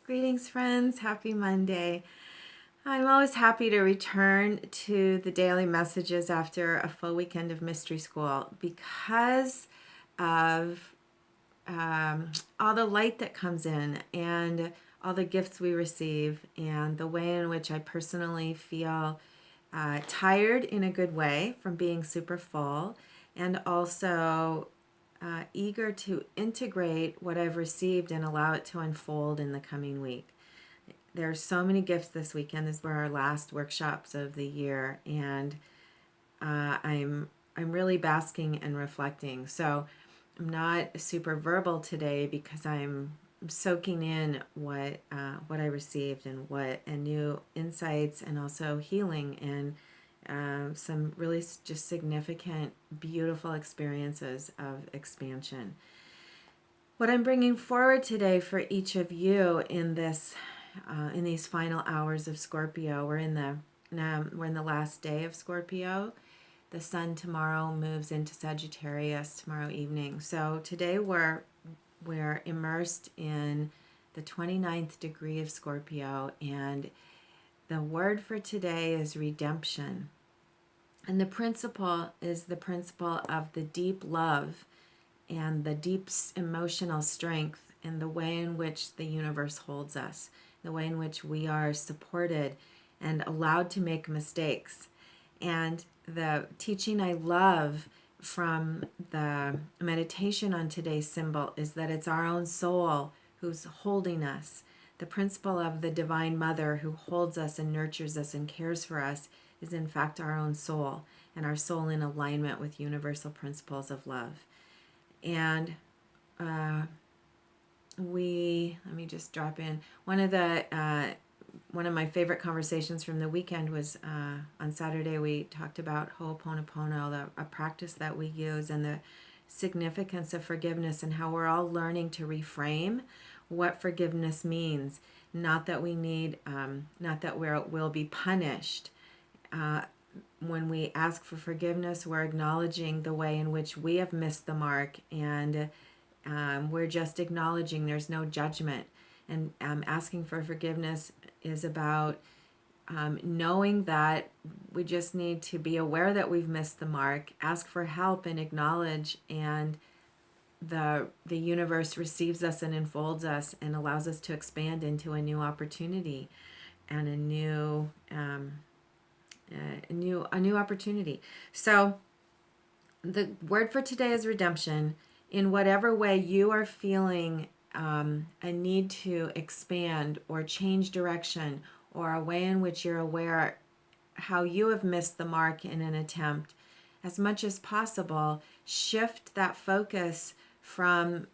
Greetings, friends. Happy Monday. I'm always happy to return to the daily messages after a full weekend of mystery school because of all the light that comes in and all the gifts we receive, and the way in which I personally feel tired in a good way from being super full, and also eager to integrate what I've received and allow it to unfold in the coming week. There are so many gifts this weekend. These were our last workshops of the year, and I'm really basking and reflecting. So I'm not super verbal today because I'm soaking in what I received and new insights, and also healing, and some really just significant, beautiful experiences of expansion. What I'm bringing forward today for each of you in these final hours of Scorpio, we're in the last day of Scorpio. The sun tomorrow moves into Sagittarius tomorrow evening. So today we're immersed in the 29th degree of Scorpio, and the word for today is redemption. And the principle is the principle of the deep love and the deep emotional strength, and the way in which the universe holds us, the way in which we are supported and allowed to make mistakes. And the teaching I love from the meditation on today's symbol is that it's our own soul who's holding us. The principle of the Divine Mother who holds us and nurtures us and cares for us is in fact our own soul, and our soul in alignment with universal principles of love. And let me just drop in one of my favorite conversations from the weekend was on Saturday. We talked about Ho'oponopono, a practice that we use, and the significance of forgiveness, and how we're all learning to reframe what forgiveness means. Not that we need, not that we'll be punished. When we ask for forgiveness, we're acknowledging the way in which we have missed the mark, and we're just acknowledging there's no judgment. And asking for forgiveness is about knowing that we just need to be aware that we've missed the mark, ask for help, and acknowledge, and the universe receives us and enfolds us and allows us to expand into a new opportunity and a new opportunity. So the word for today is redemption. In whatever way you are feeling a need to expand or change direction, or a way in which you're aware how you have missed the mark in an attempt, as much as possible, shift that focus from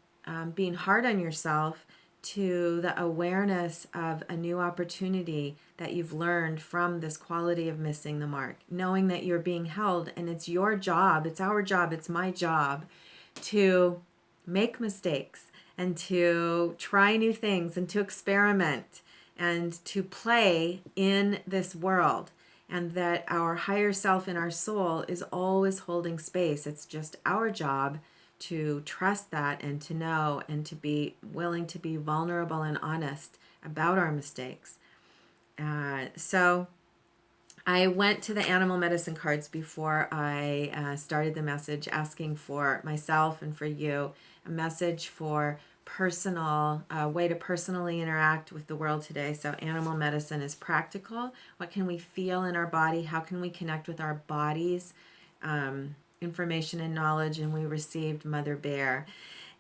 being hard on yourself to the awareness of a new opportunity that you've learned from this quality of missing the mark, knowing that you're being held, and it's your job, it's our job, it's my job to make mistakes and to try new things and to experiment and to play in this world, and that our higher self and our soul is always holding space. It's just our job to trust that, and to know, and to be willing to be vulnerable and honest about our mistakes. So I went to the animal medicine cards before I started the message, asking for myself and for you a message for personal, way to personally interact with the world today. So animal medicine is practical. What can we feel in our body? How can we connect with our bodies? Information and knowledge. And we received Mother Bear.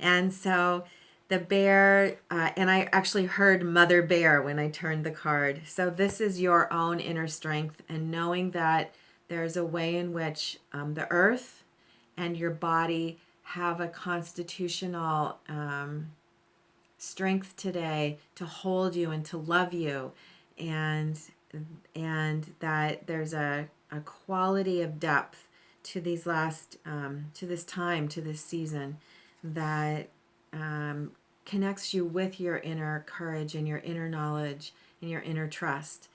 And so the bear, and I actually heard Mother Bear when I turned the card. So this is your own inner strength, and knowing that there's a way in which the earth and your body have a constitutional strength today to hold you and to love you, and that there's a quality of depth to these to this time, to this season, that connects you with your inner courage and your inner knowledge and your inner trust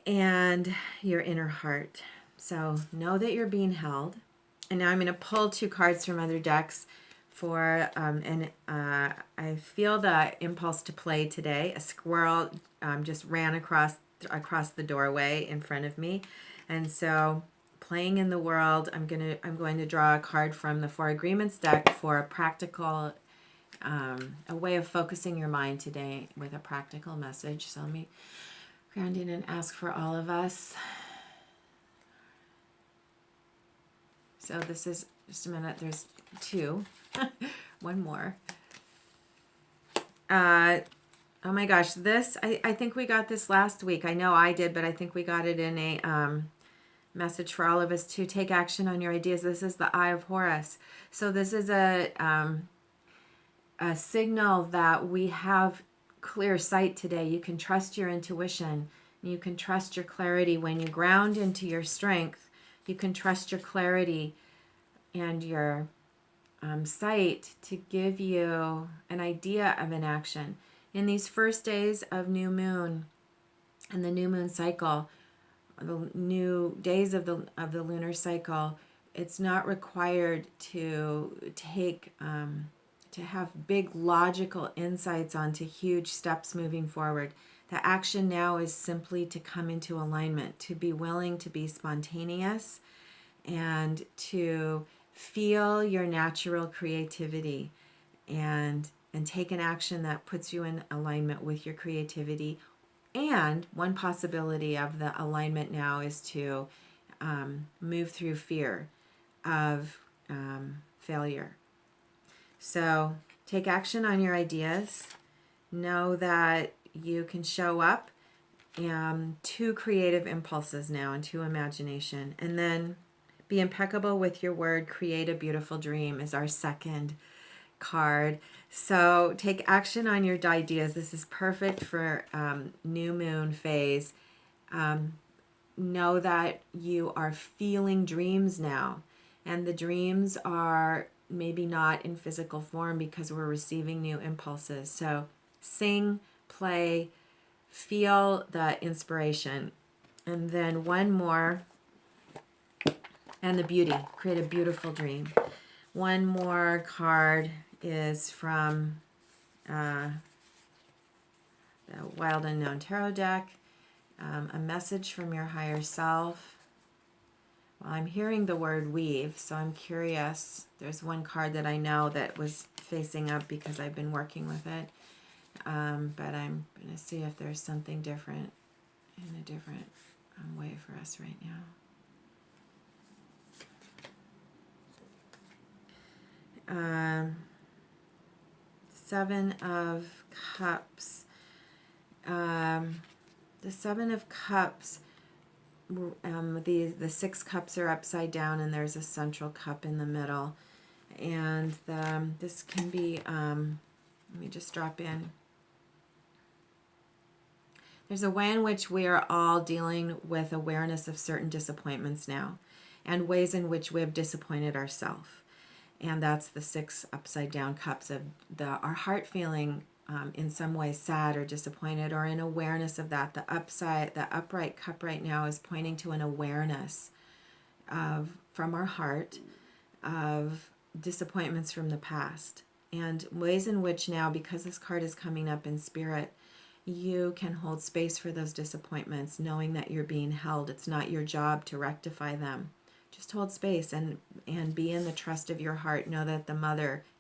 and your inner heart. So know that you're being held. And now I'm going to pull two cards from other decks for and I feel the impulse to play today. A squirrel just ran across the doorway in front of me, and so playing in the world. I'm going to draw a card from the Four Agreements deck for a practical, a way of focusing your mind today with a practical message. So let me ground in and ask for all of us. So this is just a minute. There's two. One more. Oh my gosh, this, I think we got this last week. I know I did, but I think we got it in a message for all of us to take action on your ideas. This is the Eye of Horus. So this is a signal that we have clear sight today. You can trust your intuition. You can trust your clarity. When you ground into your strength, you can trust your clarity and your sight to give you an idea of an action. In these first days of new moon and the new moon cycle, the new days of the lunar cycle, it's not required to take to have big logical insights onto huge steps moving forward. The action now is simply to come into alignment, to be willing to be spontaneous, and to feel your natural creativity and take an action that puts you in alignment with your creativity. And one possibility of the alignment now is to move through fear of failure. So take action on your ideas. Know that you can show up to creative impulses now and to imagination. And then be impeccable with your word. Create a beautiful dream is our second card. So take action on your ideas. This is perfect for new moon phase. Know that you are feeling dreams now, and the dreams are maybe not in physical form because we're receiving new impulses. So sing, play, feel the inspiration. And then one more, and the beauty. Create a beautiful dream. One more card is from the Wild Unknown Tarot deck. A message from your higher self. Well, I'm hearing the word weave, so I'm curious. There's one card that I know that was facing up because I've been working with it. But I'm going to see if there's something different in a different way for us right now. Seven of Cups. The Seven of Cups, the 6 cups are upside down and there's a central cup in the middle. And this can be, let me just drop in. There's a way in which we are all dealing with awareness of certain disappointments now and ways in which we have disappointed ourselves. And that's the 6 upside down cups of our heart feeling in some way sad or disappointed, or in awareness of that. The upright cup right now is pointing to an awareness from our heart of disappointments from the past, and ways in which now, because this card is coming up in spirit, you can hold space for those disappointments, knowing that you're being held. It's not your job to rectify them. Just hold space and be in the trust of your heart. Know that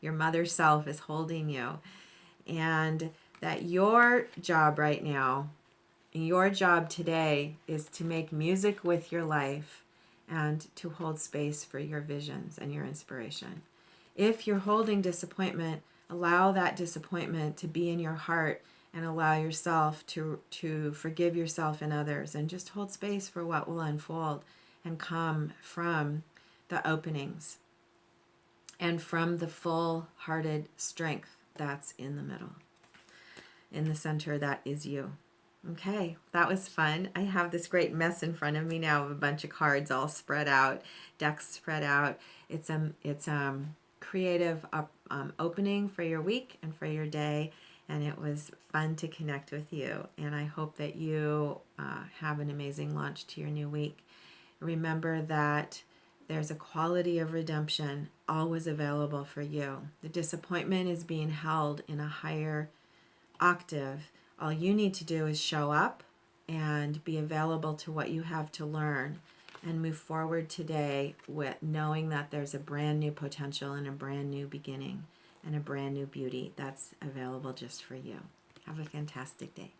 your mother self is holding you. And that your job right now, your job today, is to make music with your life and to hold space for your visions and your inspiration. If you're holding disappointment, allow that disappointment to be in your heart and allow yourself to forgive yourself and others, and just hold space for what will unfold and come from the openings and from the full-hearted strength that's in the middle, in the center. That is you. Okay, that was fun. I have this great mess in front of me now of a bunch of cards all spread out, decks spread out. It's creative opening for your week and for your day, and it was fun to connect with you. And I hope that you have an amazing launch to your new week. Remember that there's a quality of redemption always available for you. The disappointment is being held in a higher octave. All you need to do is show up and be available to what you have to learn and move forward today with knowing that there's a brand new potential and a brand new beginning and a brand new beauty that's available just for you. Have a fantastic day.